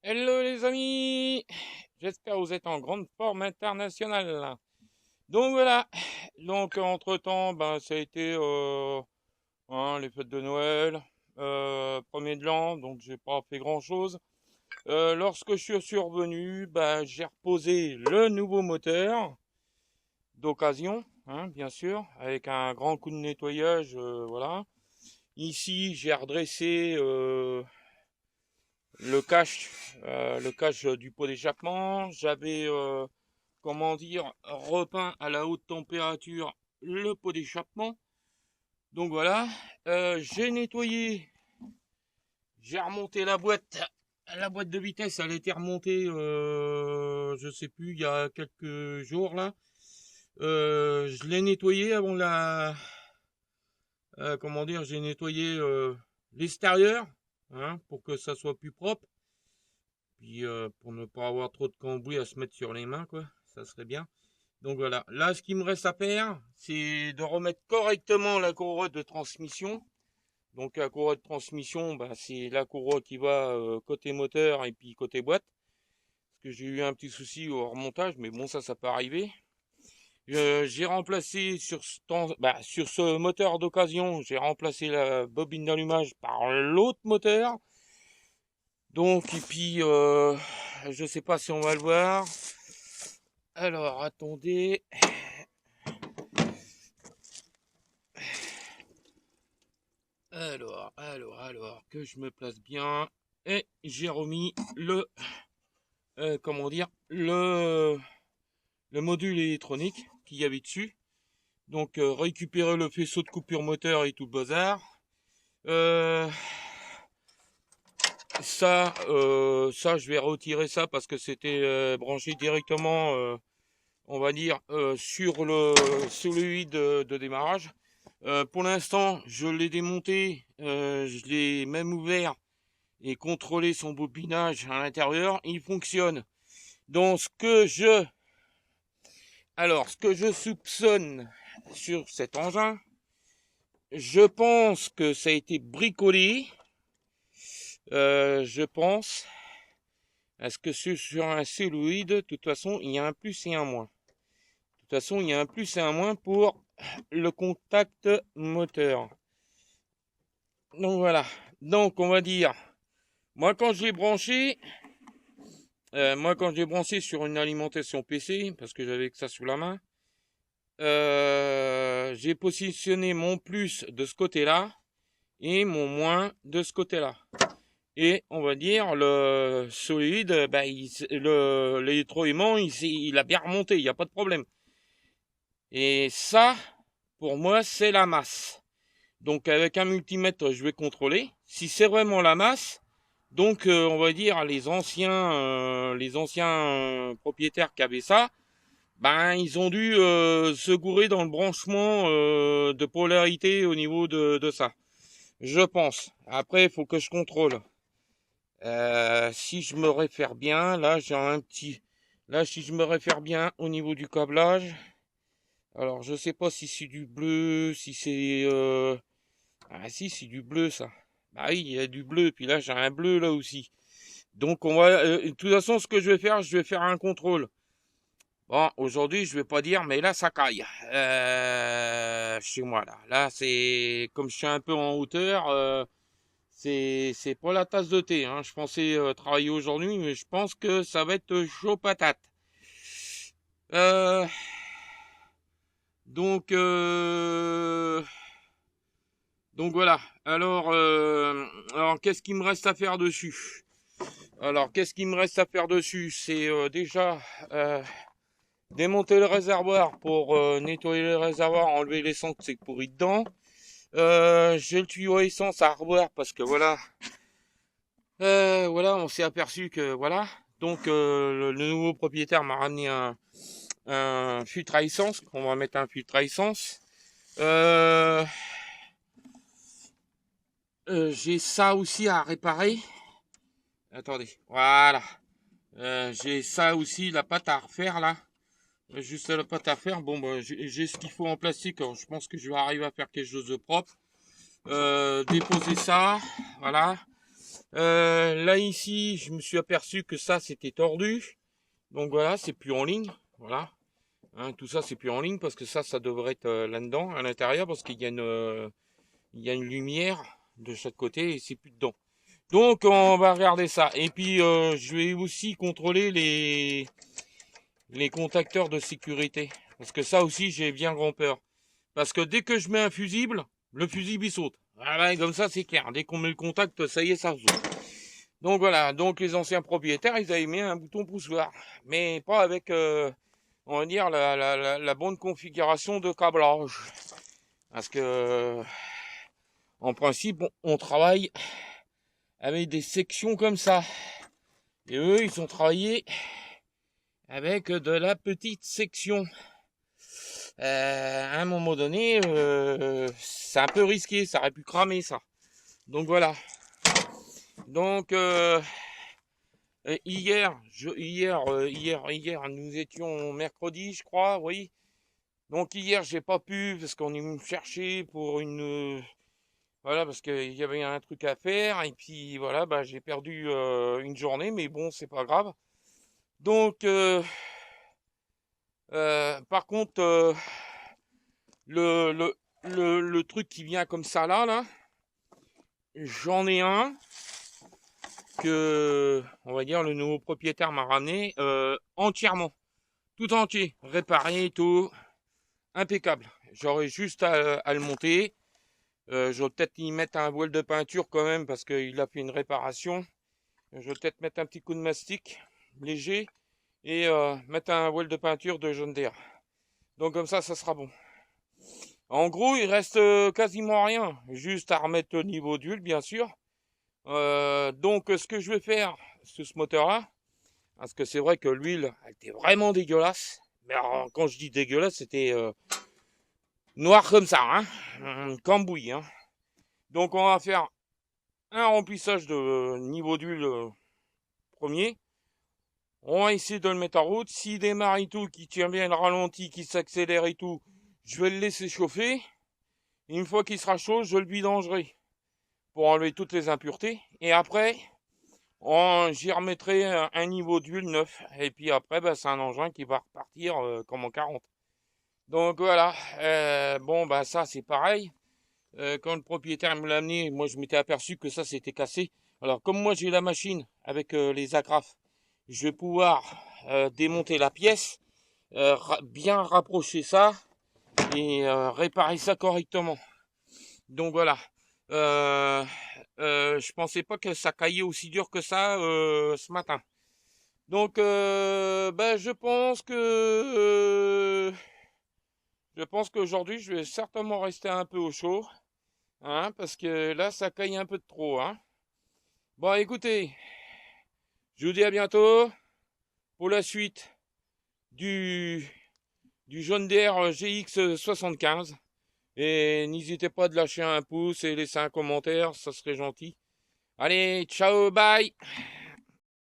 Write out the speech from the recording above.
Hello les amis, j'espère que vous êtes en grande forme internationale. Donc voilà, donc entre-temps, ben, ça a été les fêtes de Noël, premier de l'an, donc j'ai pas fait grand-chose. Lorsque je suis survenu, ben, j'ai reposé le nouveau moteur d'occasion, hein, bien sûr, avec un grand coup de nettoyage, voilà. Ici, j'ai redressé le cache du pot d'échappement. J'avais, comment dire, repeint à la haute température le pot d'échappement. Donc voilà, j'ai nettoyé, j'ai remonté la boîte. La boîte de vitesse, elle a été remontée, je sais plus, il y a quelques jours là. Je l'ai nettoyé avant comment dire, j'ai nettoyé l'extérieur, hein, pour que ça soit plus propre. Puis pour ne pas avoir trop de cambouis à se mettre sur les mains, quoi, ça serait bien. Donc voilà, là ce qu'il me reste à faire, c'est de remettre correctement la courroie de transmission. Donc la courroie de transmission, bah, c'est la courroie qui va côté moteur et puis côté boîte. Parce que j'ai eu un petit souci au remontage, mais bon ça peut arriver. J'ai remplacé sur ce moteur d'occasion, j'ai remplacé la bobine d'allumage par l'autre moteur. Donc et puis je sais pas si on va le voir. Alors attendez. Alors, que je me place bien. Et j'ai remis comment dire, le module électronique qu'il y avait dessus. Donc, récupérer le faisceau de coupure moteur et tout le bazar. Euh, ça, je vais retirer ça parce que c'était branché directement, on va dire, sur le solenoïde de démarrage. Pour l'instant, je l'ai démonté, je l'ai même ouvert et contrôler son bobinage à l'intérieur, il fonctionne. Donc ce que je soupçonne sur cet engin, je pense que ça a été bricolé. Je pense. Est-ce que sur un celluloïde, de toute façon, il y a un plus et un moins. De toute façon, il y a un plus et un moins pour le contact moteur. Donc voilà. Donc on va dire, moi quand j'ai branché, sur une alimentation PC, parce que j'avais que ça sous la main, j'ai positionné mon plus de ce côté-là et mon moins de ce côté-là. Et on va dire le solide, bah, l'électroaimant, il a bien remonté, il n'y a pas de problème. Et ça, pour moi, c'est la masse. Donc avec un multimètre, je vais contrôler. Si c'est vraiment la masse, donc on va dire les anciens propriétaires qui avaient ça, ben ils ont dû se gourer dans le branchement de polarité au niveau de ça. Je pense. Après, il faut que je contrôle. Si je me réfère bien, là j'ai un petit. Là, si je me réfère bien au niveau du câblage, alors je sais pas si c'est du bleu, si c'est ah si c'est du bleu ça. Bah oui, il y a du bleu, puis là j'ai un bleu là aussi. Donc on va. De toute façon, ce que je vais faire un contrôle. Bon, aujourd'hui, je vais pas dire, mais là, ça caille. Chez moi, là. Là, c'est, comme je suis un peu en hauteur, c'est pas la tasse de thé, hein. Je pensais travailler aujourd'hui, mais je pense que ça va être chaud patate. Euh, donc, euh, donc voilà. Alors, qu'est-ce qu'il me reste à faire dessus? Alors, qu'est-ce qu'il me reste à faire dessus? C'est déjà démonter le réservoir pour nettoyer le réservoir, enlever l'essence que c'est pourri dedans. J'ai le tuyau à essence à revoir parce que voilà, voilà, on s'est aperçu que voilà. Donc le nouveau propriétaire m'a ramené un filtre à essence. On va mettre un filtre à essence. Euh, j'ai ça aussi à réparer. Attendez, voilà. J'ai ça aussi, la pâte à refaire là. Juste la pâte à faire. Bon, bah, j'ai ce qu'il faut en plastique. Alors, je pense que je vais arriver à faire quelque chose de propre. Déposer ça, voilà. Là ici, je me suis aperçu que ça c'était tordu. Donc voilà, c'est plus en ligne. Voilà. Hein, tout ça c'est plus en ligne parce que ça devrait être là-dedans, à l'intérieur, parce qu'il y a une lumière de chaque côté et c'est plus dedans. Donc on va regarder ça. Et puis je vais aussi contrôler les contacteurs de sécurité. Parce que ça aussi j'ai bien grand peur. Parce que dès que je mets un fusible, le fusible il saute. Ah ben, comme ça c'est clair. Dès qu'on met le contact, ça y est, ça saute. Donc voilà, donc les anciens propriétaires, ils avaient mis un bouton poussoir. Mais pas avec, on va dire, la bonne configuration de câblage. Parce que, en principe, on travaille avec des sections comme ça. Et eux, ils ont travaillé avec de la petite section. À un moment donné, c'est un peu risqué, ça aurait pu cramer ça. Donc voilà. Donc hier, nous étions mercredi, je crois, oui. Donc hier, j'ai pas pu parce qu'on est venu me chercher pour voilà, parce qu'il y avait un truc à faire et puis voilà, bah j'ai perdu une journée, mais bon, c'est pas grave. Donc par contre, le truc qui vient comme ça là, j'en ai un que, on va dire, le nouveau propriétaire m'a ramené entièrement, tout entier, réparé, tout, impeccable. J'aurais juste à le monter. Je vais peut-être y mettre un voile de peinture quand même parce qu'il a fait une réparation. Je vais peut-être mettre un petit coup de mastic léger et mettre un voile de peinture de jaune d'air. Donc comme ça sera bon. En gros, il reste quasiment rien, juste à remettre au niveau d'huile, bien sûr. Donc ce que je vais faire sur ce moteur-là, parce que c'est vrai que l'huile, elle était vraiment dégueulasse. Mais alors, quand je dis dégueulasse, c'était noir comme ça, hein, cambouis, hein. Donc on va faire un remplissage de niveau d'huile premier. On va essayer de le mettre en route. S'il démarre et tout, qui tient bien le ralenti, qui s'accélère et tout, je vais le laisser chauffer. Et une fois qu'il sera chaud, je le vidangerai pour enlever toutes les impuretés. Et après, j'y remettrai un niveau d'huile neuf. Et puis après, bah, c'est un engin qui va repartir comme en 40. Donc voilà. Bon, bah ça c'est pareil. Quand le propriétaire me l'a amené, moi je m'étais aperçu que ça s'était cassé. Alors comme moi j'ai la machine avec les agrafes, je vais pouvoir démonter la pièce, bien rapprocher ça et réparer ça correctement. Donc voilà. Je pensais pas que ça caillait aussi dur que ça ce matin. Donc ben, je pense qu'aujourd'hui je vais certainement rester un peu au chaud. Hein, parce que là, ça caille un peu de trop. Hein. Bon, écoutez, je vous dis à bientôt pour la suite du John Deere GX75. Et n'hésitez pas de lâcher un pouce et laisser un commentaire, ça serait gentil. Allez, ciao, bye!